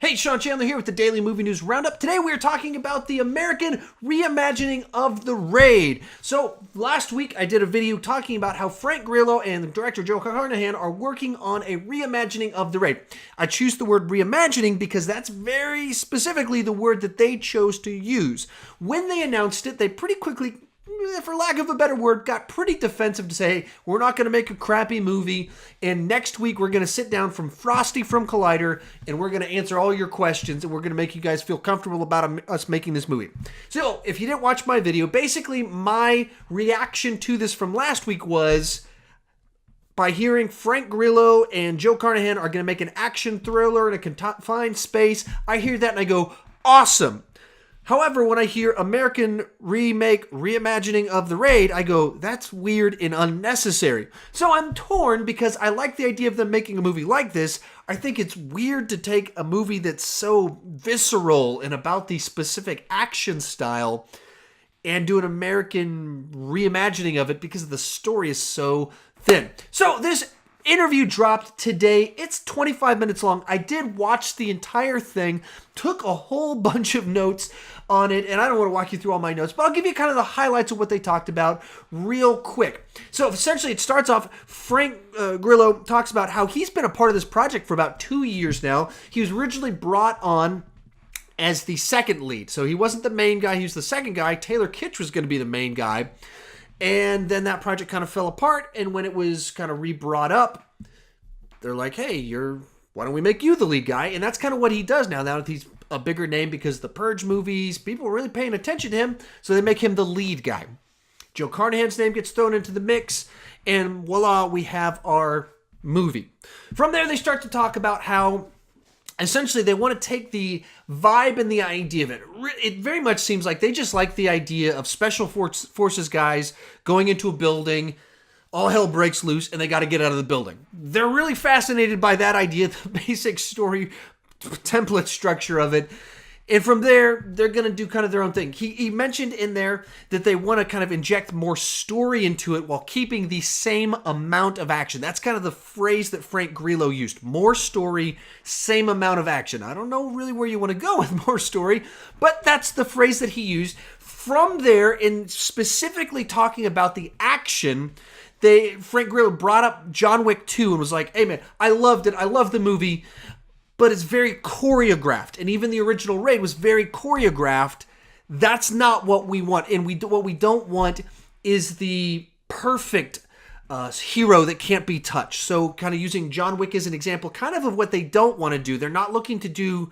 Hey, Sean Chandler here with the Daily Movie News Roundup. Today we are talking about the American reimagining of The Raid. So, last week I did a video talking about how Frank Grillo and the director Joe Carnahan are working on a reimagining of The Raid. I choose the word reimagining because that's very specifically the word that they chose to use. When they announced it, they pretty quickly, for lack of a better word, got pretty defensive to say, we're not going to make a crappy movie, and next week we're going to sit down from Frosty from Collider, and we're going to answer all your questions, and we're going to make you guys feel comfortable about us making this movie. So, if you didn't watch my video, basically my reaction to this from last week was, by hearing Frank Grillo and Joe Carnahan are going to make an action thriller in a confined space, I hear that and I go, awesome! However, when I hear American reimagining of The Raid, I go, that's weird and unnecessary. So I'm torn because I like the idea of them making a movie like this. I think it's weird to take a movie that's so visceral and about the specific action style and do an American reimagining of it because the story is so thin. So this interview dropped today. It's 25 minutes long. I did watch the entire thing, took a whole bunch of notes on it, and I don't want to walk you through all my notes, but I'll give you kind of the highlights of what they talked about real quick. So essentially it starts off, Frank Grillo talks about how he's been a part of this project for about 2 years now. He was originally brought on as the second lead. So he wasn't the main guy, he was the second guy. Taylor Kitsch was going to be the main guy. And then that project kind of fell apart, and when it was kind of re-brought up, they're like, hey, why don't we make you the lead guy? And that's kind of what he does now. Now that he's a bigger name because of the Purge movies, people are really paying attention to him, so they make him the lead guy. Joe Carnahan's name gets thrown into the mix, and voila, we have our movie. From there, they start to talk about how essentially they want to take the vibe and the idea of it. It very much seems like they just like the idea of special forces guys going into a building, all hell breaks loose, and they got to get out of the building. They're really fascinated by that idea, the basic story template structure of it. And from there, they're going to do kind of their own thing. He mentioned in there that they want to kind of inject more story into it while keeping the same amount of action. That's kind of the phrase that Frank Grillo used. More story, same amount of action. I don't know really where you want to go with more story, but that's the phrase that he used. From there, in specifically talking about the action, Frank Grillo brought up John Wick 2 and was like, hey man, I loved it. I love the movie. But it's very choreographed, and even the original Raid was very choreographed. That's not what we want, and what we don't want is the perfect hero that can't be touched. So kind of using John Wick as an example, kind of what they don't want to do. They're not looking to do,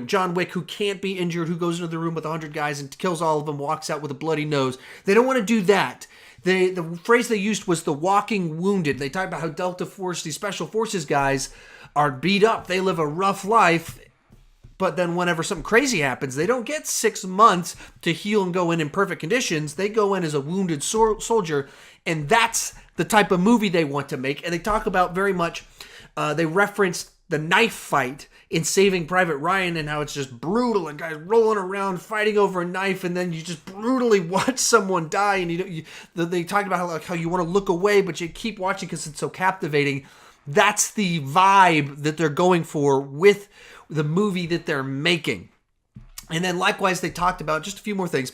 John Wick who can't be injured, who goes into the room with 100 guys and kills all of them, walks out with a bloody nose. They don't want to do that. The phrase they used was the walking wounded. They talk about how Delta Force, these special forces guys, are beat up. They live a rough life, but then whenever something crazy happens, they don't get 6 months to heal and go in perfect conditions. They go in as a wounded soldier, and that's the type of movie they want to make. And they talk about very much, they referenced the knife fight in Saving Private Ryan and how it's just brutal and guys rolling around fighting over a knife, and then you just brutally watch someone die, and they talk about how you want to look away, but you keep watching because it's so captivating. That's the vibe that they're going for with the movie that they're making. And then likewise, they talked about just a few more things.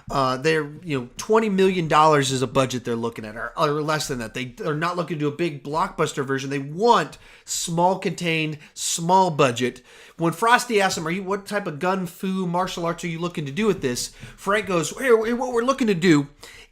They're, $20 million is a budget they're looking at, or less than that. They are not looking to do a big blockbuster version. They want small contained, small budget. When Frosty asks him, what type of gun fu martial arts are you looking to do with this? Frank goes, hey, what we're looking to do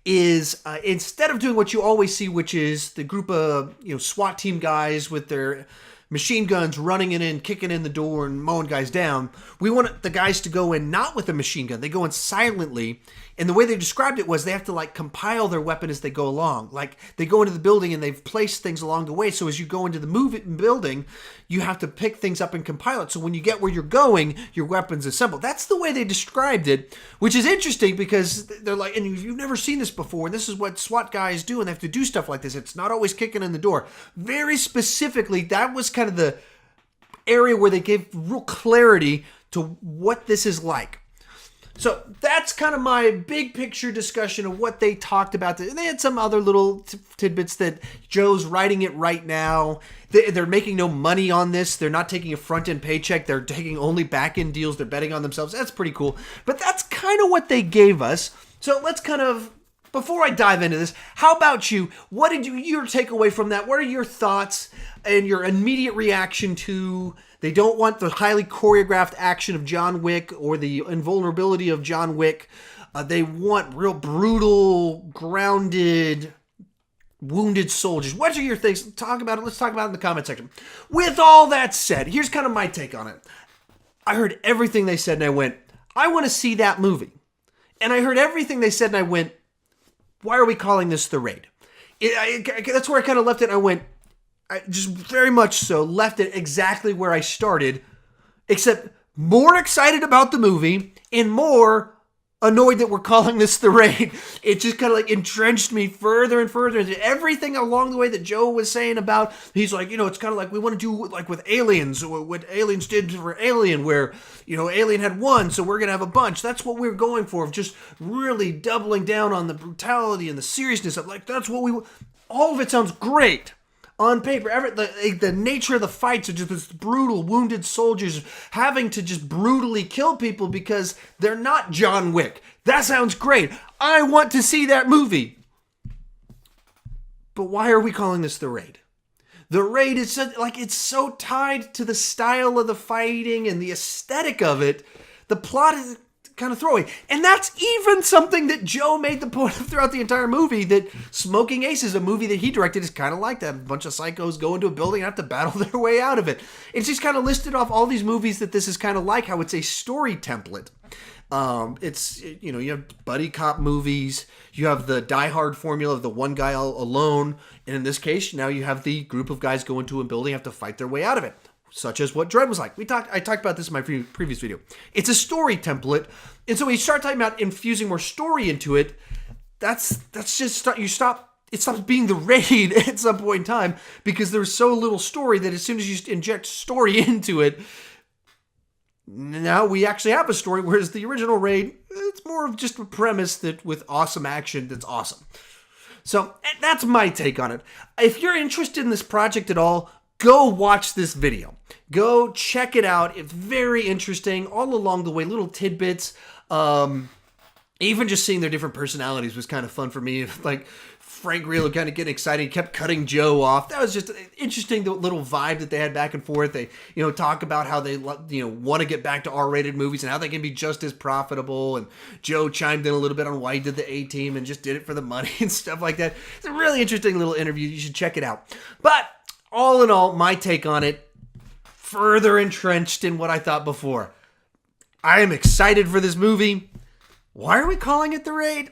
is instead of doing what you always see, which is the group of SWAT team guys with their machine guns running in, kicking in the door and mowing guys down, we want the guys to go in not with a machine gun. They go in silently, and the way they described it was they have to compile their weapon as they go along. Like they go into the building and they've placed things along the way, so as you go into the building, you have to pick things up and compile it. So when you get where you're going, your weapon's assembled. That's the way they described it, which is interesting because they're like, and you've never seen this before, and this is what SWAT guys do, and they have to do stuff like this. It's not always kicking in the door. Very specifically, that was kind of the area where they gave real clarity to what this is like. So that's kind of my big picture discussion of what they talked about. And they had some other little tidbits that Joe's writing it right now. They're making no money on this. They're not taking a front-end paycheck. They're taking only back-end deals. They're betting on themselves. That's pretty cool. But that's kind of what they gave us. So let's kind of, before I dive into this, how about you? What did your takeaway from that? What are your thoughts and your immediate reaction to... They don't want the highly choreographed action of John Wick or the invulnerability of John Wick. They want real brutal, grounded, wounded soldiers. What are your things? Talk about it. Let's talk about it in the comment section. With all that said, here's kind of my take on it. I heard everything they said and I went, I want to see that movie. And I heard everything they said and I went, why are we calling this The Raid? That's where I kind of left it. I went, I just very much so left it exactly where I started, except more excited about the movie and more annoyed that we're calling this The Raid. It just kind of like entrenched me further and further into everything along the way that Joe was saying about, he's like, it's kind of like we want to do like with Aliens, what Aliens did for Alien, where, Alien had one, so we're going to have a bunch. That's what we're going for, of just really doubling down on the brutality and the seriousness of like, that's what we want. All of it sounds great. On paper, the nature of the fights are just this brutal, wounded soldiers having to just brutally kill people because they're not John Wick. That sounds great. I want to see that movie. But why are we calling this The Raid? The Raid is it's so tied to the style of the fighting and the aesthetic of it. The plot is kind of throwaway. And that's even something that Joe made the point of throughout the entire movie, that Smoking Aces, a movie that he directed, is kind of like that. A bunch of psychos go into a building and have to battle their way out of it. It's just kind of listed off all these movies that this is kind of like, how it's a story template. It's, you have buddy cop movies, you have the Die Hard formula of the one guy alone, and in this case, now you have the group of guys go into a building and have to fight their way out of it. Such as what Dread was like. I talked about this in my previous video. It's a story template, and so when you start talking about infusing more story into it, that's just it stops being The Raid at some point in time, because there's so little story that as soon as you inject story into it, now we actually have a story. Whereas the original Raid, it's more of just a premise that with awesome action that's awesome. So that's my take on it. If you're interested in this project at all, go watch this video. Go check it out. It's very interesting. All along the way, little tidbits. Even just seeing their different personalities was kind of fun for me. Like Frank Grillo kind of getting excited. He kept cutting Joe off. That was just an interesting little vibe that they had back and forth. They, talk about how they, want to get back to R-rated movies and how they can be just as profitable. And Joe chimed in a little bit on why he did the A-Team and just did it for the money and stuff like that. It's a really interesting little interview. You should check it out. But all in all, my take on it, further entrenched in what I thought before. I am excited for this movie. Why are we calling it The Raid?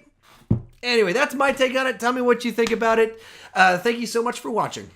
Anyway, that's my take on it. Tell me what you think about it. Thank you so much for watching.